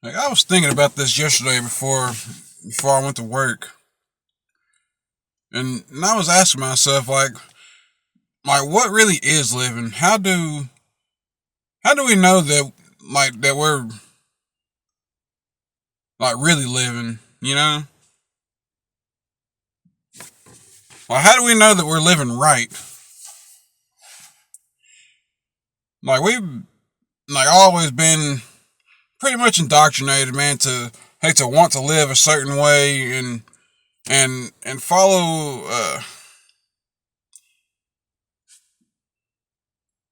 Like I was thinking about this yesterday before I went to work, and I was asking myself like what really is living? How do we know that that we're like really living? You know, like how do we know that we're living right? Like we've like always been pretty much indoctrinated, man, to to want to live a certain way and follow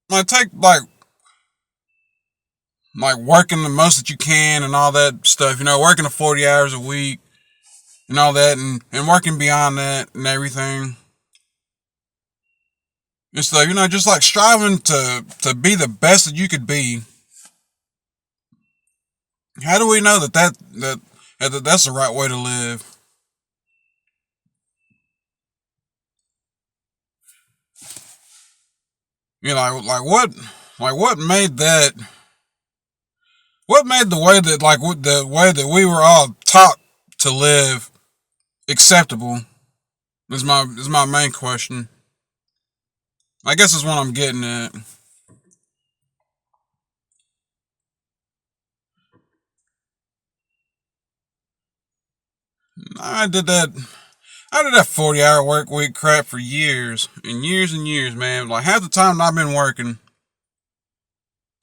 like take like working the most that you can and all that stuff, working the 40 hours a week and all that and working beyond that and everything. And stuff, just like striving to be the best that you could be. How do we know that that's the right way to live? Like what made that what made the way that the way that we were all taught to live acceptable is my main question. I guess is what I'm getting at. I did that I did that 40-hour work week crap for years and years and years, man. Like half the time I've been working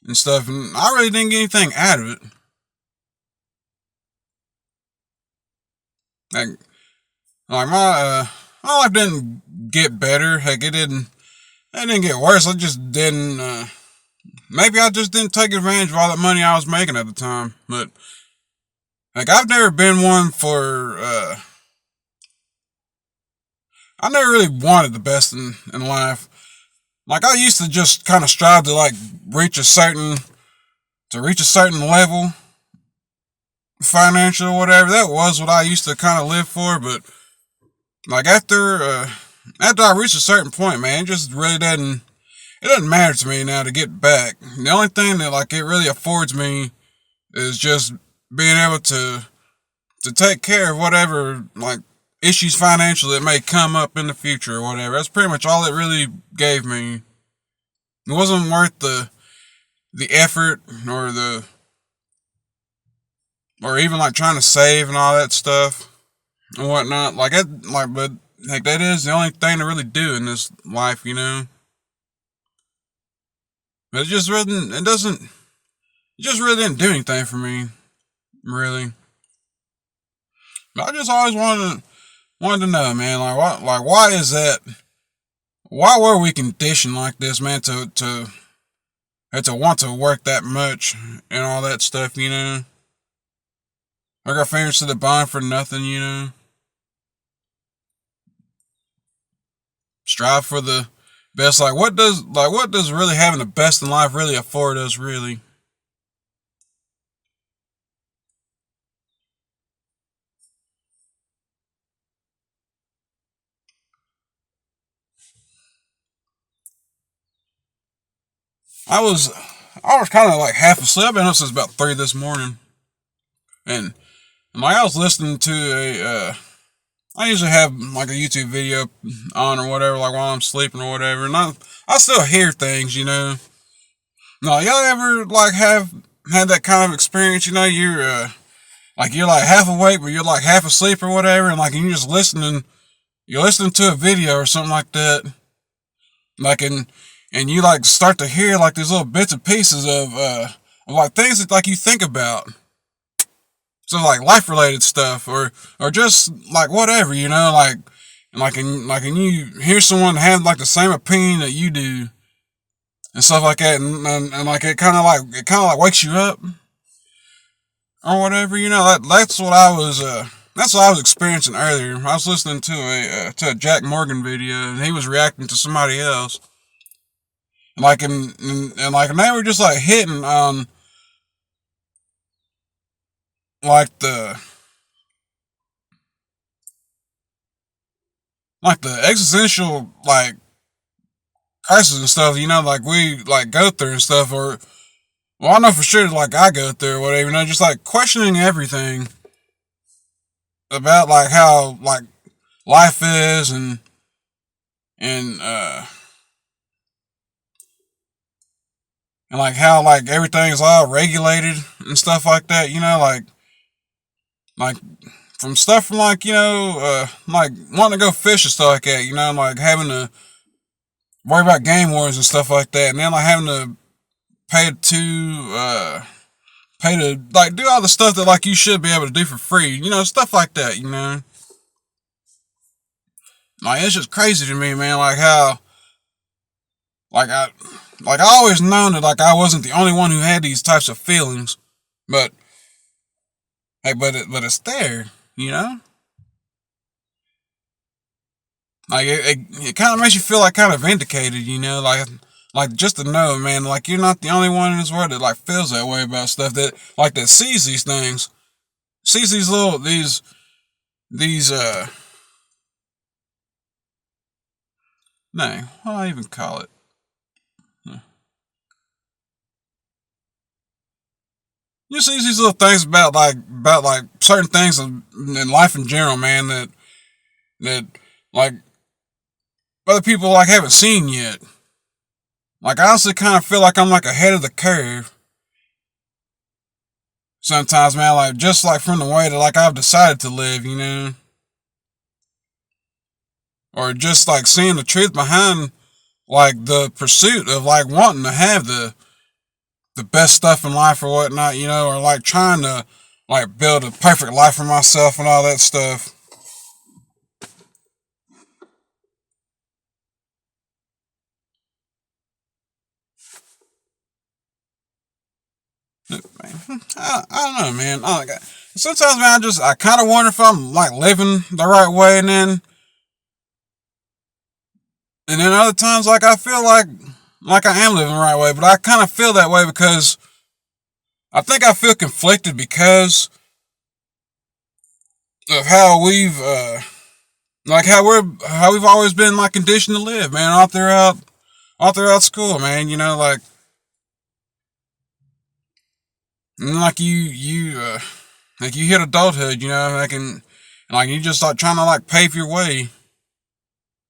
and stuff, and I really didn't get anything out of it. Like, my life didn't get better. Heck, it didn't get worse. I just didn't. Maybe I just didn't take advantage of all that money I was making at the time. But like, I've never been one for. I never really wanted the best in life. Like I used to just kind of strive to reach a certain reach a certain level, financial or whatever. That was what I used to kind of live for. But like after I reached a certain point, man, it just really doesn't. It doesn't matter to me now to get back. The only thing that it really affords me is just being able to take care of whatever issues financially that may come up in the future or whatever. That's pretty much all it really gave me. It wasn't worth the effort or even trying to save and all that stuff and whatnot. But heck, that is the only thing to really do in this life. But it just really didn't do anything for me, really. But I just always wanted to know, man, why is that? Why were we conditioned like this, man, to want to work that much and all that stuff? Like our fingers to the bone for nothing. Strive for the best. Like what does really having the best in life really afford us, really? I was I was kind of half asleep. I've been up since about 3 this morning, and I was listening to a. I usually have a YouTube video on or whatever, while I'm sleeping or whatever, and I still hear things. No, y'all ever have had that kind of experience? You're half awake, but you're half asleep or whatever, and you're just listening. You're listening to a video or something like that, like and you start to hear these little bits and pieces of things that you think about. So life related stuff or just whatever, and you hear someone have the same opinion that you do and stuff like that, and it kind of wakes you up or whatever. That's what I was experiencing earlier. I was listening to a Jack Morgan video, and he was reacting to somebody else, and they were just hitting on the the existential crisis and stuff. We go through and stuff, Well, I know for sure, like I go through or whatever, just like questioning everything about like how like life is and uh and like how like everything is all regulated and stuff like that. Like from stuff from like like wanting to go fish and stuff like that. Like having to worry about game wars and stuff like that, and then like having to pay to pay to like do all the stuff that like you should be able to do for free. Stuff like that. Like it's just crazy to me, man. Like how like I always known that like I wasn't the only one who had these types of feelings, but hey, but it's there, you know. Like it kind of makes you feel like kind of vindicated, like just to know, man, like you're not the only one in this world that like feels that way about stuff that sees these things, sees these little these no, what do I even call it? You see these little things about like certain things in life in general, man, that like other people like haven't seen yet. Like I honestly kind of feel like I'm like ahead of the curve sometimes, man. Like just like from the way that like I've decided to live, or just like seeing the truth behind like the pursuit of like wanting to have the best stuff in life or whatnot, or like trying to like build a perfect life for myself and all that stuff. Man, I don't know, man. Sometimes, man, I kind of wonder if I'm like living the right way, and then other times, like I feel like I am living the right way, but I kind of feel that way because I think I feel conflicted because of how we've like how we've always been like conditioned to live, man, all throughout school, man. Like like you hit adulthood, like and like you just like trying to like pave your way,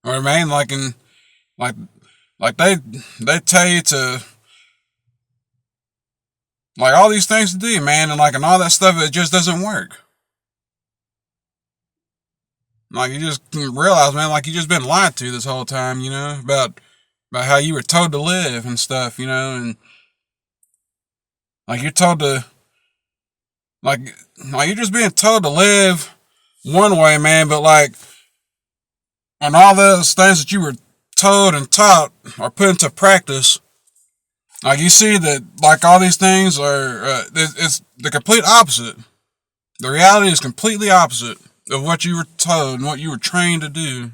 or man, like like they tell you to like all these things to do, man, and all that stuff, it just doesn't work. Like you just realize, man, like you just been lied to this whole time, about how you were told to live and stuff, and like you're told to like like you're just being told to live one way, man, but like on all those things that you were told and taught or put into practice, like you see that like all these things are it's the complete opposite. The reality is completely opposite of what you were told and what you were trained to do.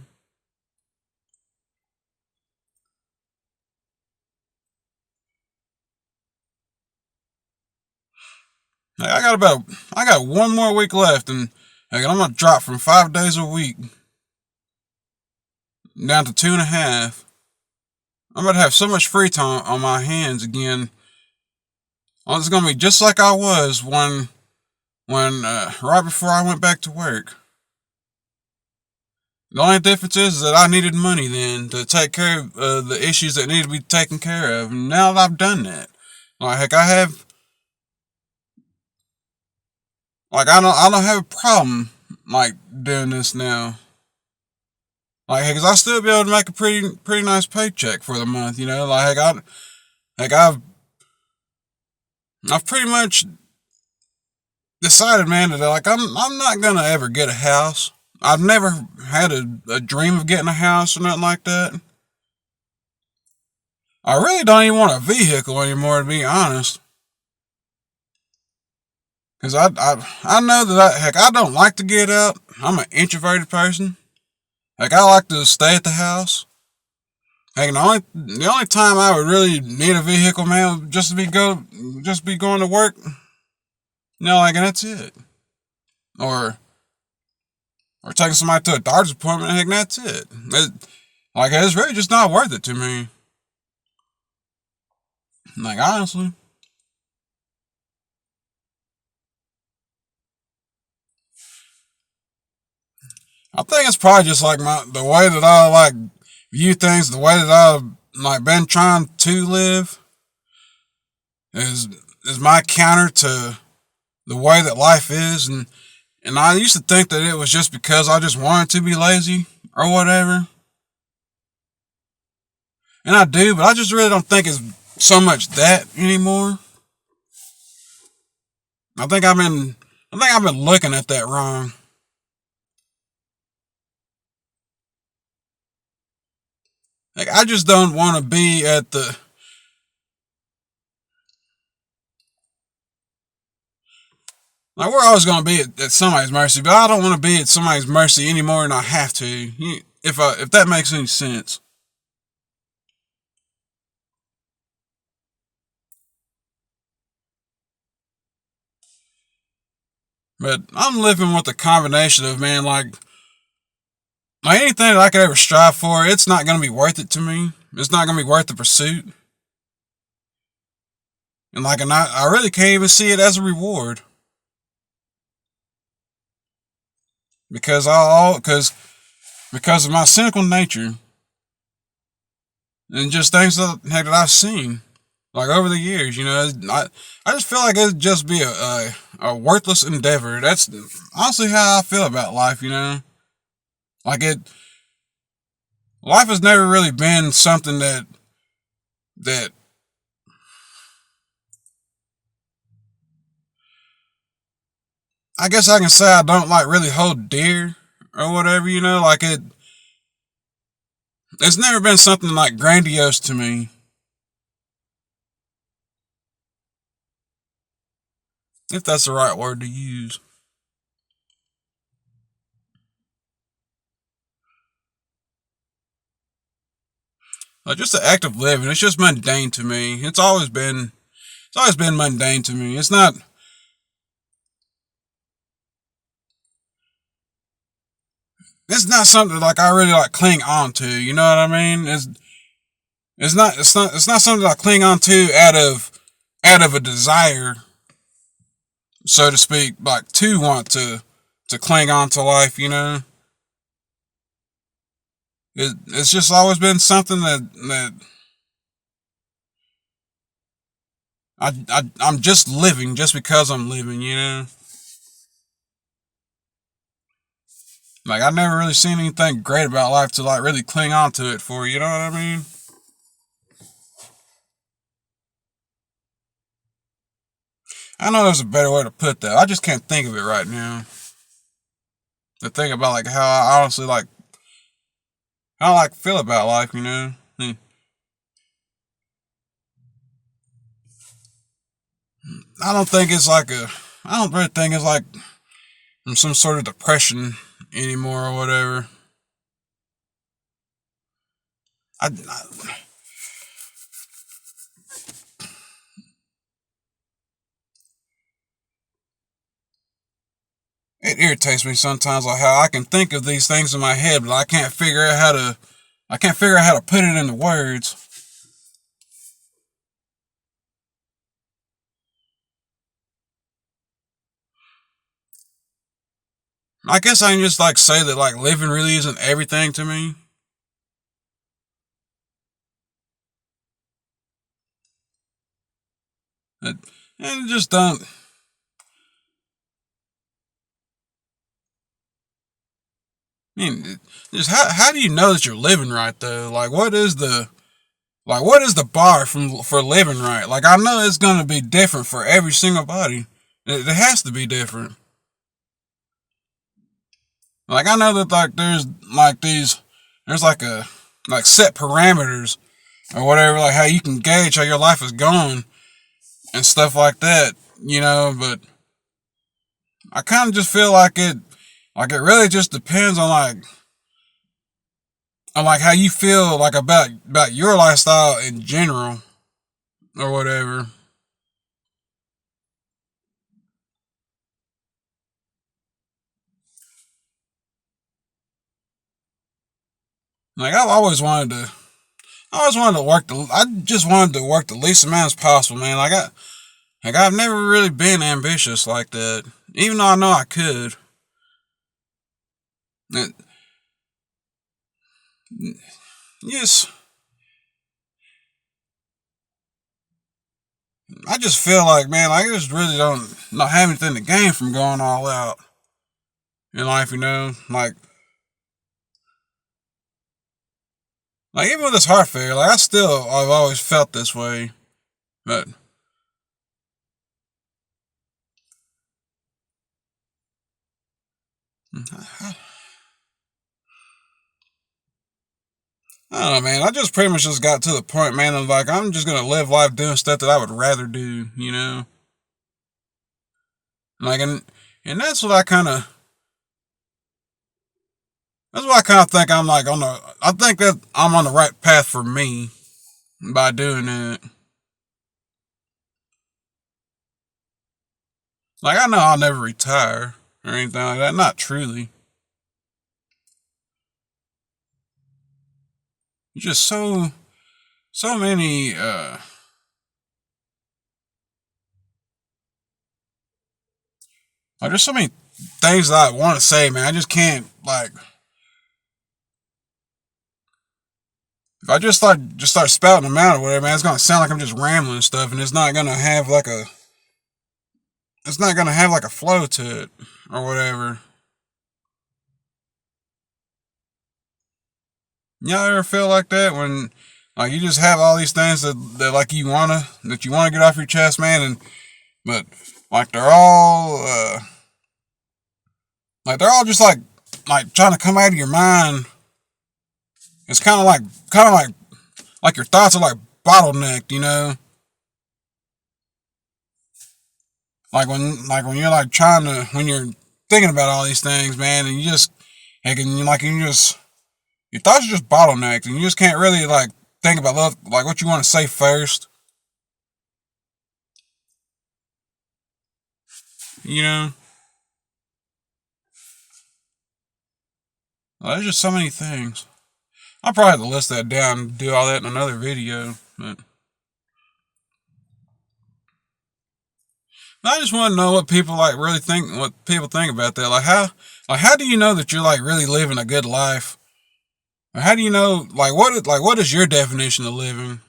Like, I got one more week left, and like, I'm gonna drop from 5 days a week down to 2.5. I'm gonna have so much free time on my hands again. It's gonna be just like I was when right before I went back to work. The only difference is that I needed money then to take care of the issues that needed to be taken care of. And now that I've done that, like heck, I don't have a problem like doing this now. Like, heck, 'cause I still be able to make a pretty nice paycheck for the month. Like heck, I've pretty much decided, man, that like I'm not gonna ever get a house. I've never had a dream of getting a house or nothing like that. I really don't even want a vehicle anymore, to be honest. Cause I know that heck, I don't like to get out. I'm an introverted person. Like I like to stay at the house. Heck, the only time I would really need a vehicle, man, would just be going to work. Like and that's it. Or or taking somebody to a doctor's appointment. Heck, that's it. Like it's really just not worth it to me. Like honestly. I think it's probably just like the way that I like view things, the way that I've like been trying to live is is my counter to the way that life is, and I used to think that it was just because I just wanted to be lazy or whatever, and I do, but I just really don't think it's so much that anymore. I think I've been I think I've been looking at that wrong. Like I just don't want to be at the like we're always going to be at somebody's mercy, but I don't want to be at somebody's mercy any more than I have to. If that makes any sense. But I'm living with a combination of man, like anything that I could ever strive for, it's not going to be worth it to me. It's not going to be worth the pursuit, and I really can't even see it as a reward because because of my cynical nature and just things that I've seen like over the years. I just feel like it'd just be a worthless endeavor. That's honestly how I feel about life. Like it, life has never really been something that I guess I can say I don't like really hold dear or whatever. Like it's never been something like grandiose to me. If that's the right word to use. Like just the act of living, it's just mundane to me. It's always been mundane to me. It's not something like I really like cling on to. You know what I mean? It's not something I cling on to out of a desire, so to speak, like to want to cling on to life. It's just always been something that I'm just living just because I'm living. Like I've never really seen anything great about life to like really cling on to it for. You know what I mean? I know there's a better way to put that. I just can't think of it right now. To think about like how I honestly like how I like feel about life. I don't think it's like a. I don't really think it's like some sort of depression anymore or whatever. I it irritates me sometimes like how I can think of these things in my head, but I can't figure out how to put it into words. I guess I can just like say that like living really isn't everything to me. It, and it just don't. I mean, just how do you know that you're living right though? Like what is the bar for living right? Like I know it's gonna be different for every single body. It has to be different. Like I know that like there's like set parameters or whatever, like how you can gauge how your life is going and stuff like that, but I kinda just feel like it really just depends on like how you feel like about your lifestyle in general or whatever. Like I always wanted to I just wanted to work the least amount as possible, man. I've never really been ambitious like that. Even though I know I could. yes, I just feel like, man, like, I just really don't not have anything to gain from going all out in life, you know. Like even with this heart failure, like I've always felt this way, but I don't know, man. I just pretty much just got to the point, man, of like I'm just gonna live life doing stuff that I would rather do, you know. Like and that's what I kind of think I'm like on the. I think that I'm on the right path for me by doing it. Like I know I'll never retire or anything like that. Not truly. Just so many. Like there's so many things that I want to say, man. I just can't like. If I just start spouting them out or whatever, man, it's gonna sound like I'm just rambling and stuff, and it's not gonna have like a flow to it or whatever. Y'all ever feel like that when like you just have all these things that like you wanna get off your chest, man, and but like they're all just like trying to come out of your mind. It's kind of like your thoughts are like bottlenecked, you know. Like when you're like trying to when you're thinking about all these things, man, and you just like you just your thoughts are just bottlenecked, and you just can't really like think about like what you want to say first, you know. There's just so many things. I'll probably have to list that down and do all that in another video, but I just want to know what people like really think, what people think about that. Like how do you know that you're like really living a good life? Or how do you know, like what is your definition of living?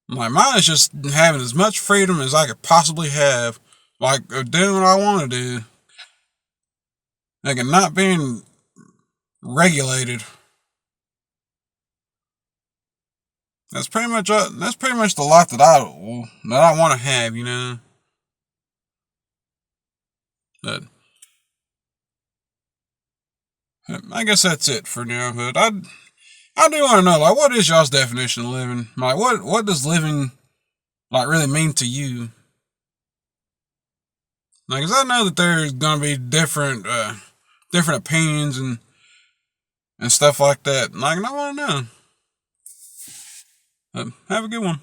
Like mine is just having as much freedom as I could possibly have, like of doing what I want to do, like and not being regulated. That's pretty much the life that I want to have, you know. But I guess that's it for now. But I do want to know, like, what is y'all's definition of living? Like, what does living like really mean to you? Like, 'cause I know that there's gonna be different opinions and stuff like that. Like, and I want to know. Have a good one.